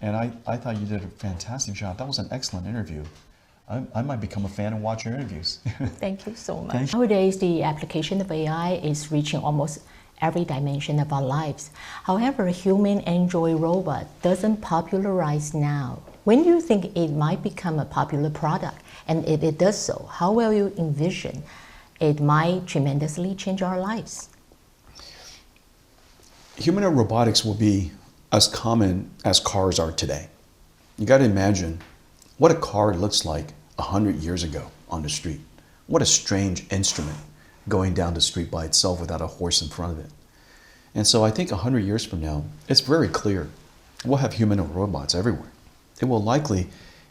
I thought you did a fantastic job. That was an excellent interview. I might become a fan and watch your interviews. Thank you so much. Thank you. Nowadays, the application of AI is reaching almost every dimension of our lives. However, human android robot doesn't popularize now. When do you think it might become a popular product? And if it does so, how will you envision it might tremendously change our lives? Humanoid robotics will be as common as cars are today. You got to imagine what a car looks like 100 years ago on the street. What a strange instrument going down the street by itself without a horse in front of it. And so I think 100 years from now, it's very clear we'll have humanoid robots everywhere. It will likely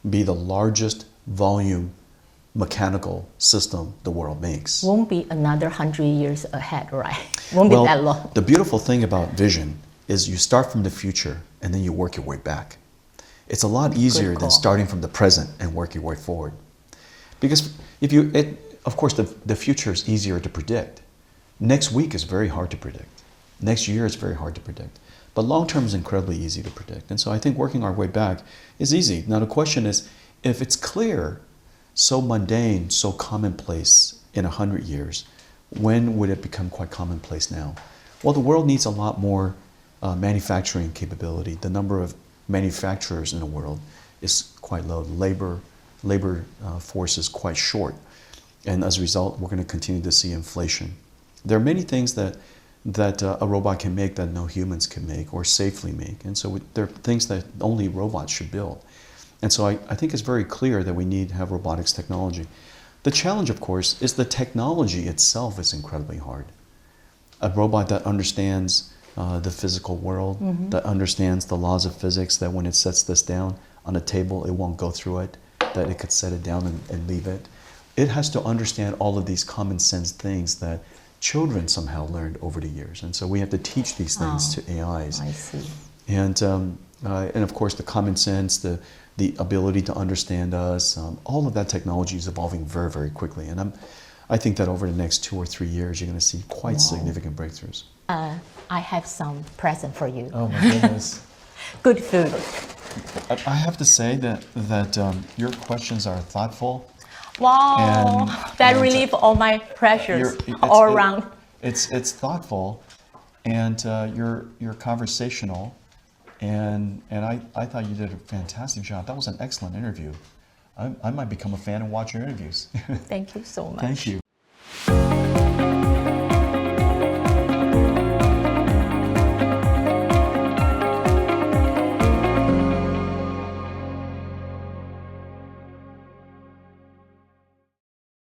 be the largest volume mechanical system the world makes. Won't be another 100 years ahead, right? Won't be that long. The beautiful thing about vision is you start from the future and then you work your way back. It's a lot easier than starting from the present and work your way forward. Because of course, the future is easier to predict. Next week is very hard to predict. Next year is very hard to predict. But long term is incredibly easy to predict. And so I think working our way back is easy. Now the question is, if it's clear, so mundane, so commonplace in 100 years, when would it become quite commonplace now? Well, the world needs a lot more manufacturing capability. The number of manufacturers in the world is quite low. Labor force is quite short. And as a result, we're going to continue to see inflation. There are many things that a robot can make that no humans can make or safely make. And so there are things that only robots should build. And so I think it's very clear that we need to have robotics technology. The challenge, of course, is the technology itself is incredibly hard. A robot that understands the physical world, that understands the laws of physics, that when it sets this down on a table, it won't go through it, that it could set it down and leave it. It has to understand all of these common sense things that children somehow learned over the years. And so we have to teach these things to AIs. I see. And of course, the common sense, the ability to understand us, all of that technology is evolving very, very quickly. And I think that over the next 2 or 3 years, you're going to see quite significant breakthroughs. I have some present for you. Oh my goodness. Good food. I have to say that your questions are thoughtful. Wow, that relieve all my pressures all around. It's thoughtful, and you're conversational, and I thought you did a fantastic job. That was an excellent interview. I might become a fan and watch your interviews. Thank you so much. Thank you.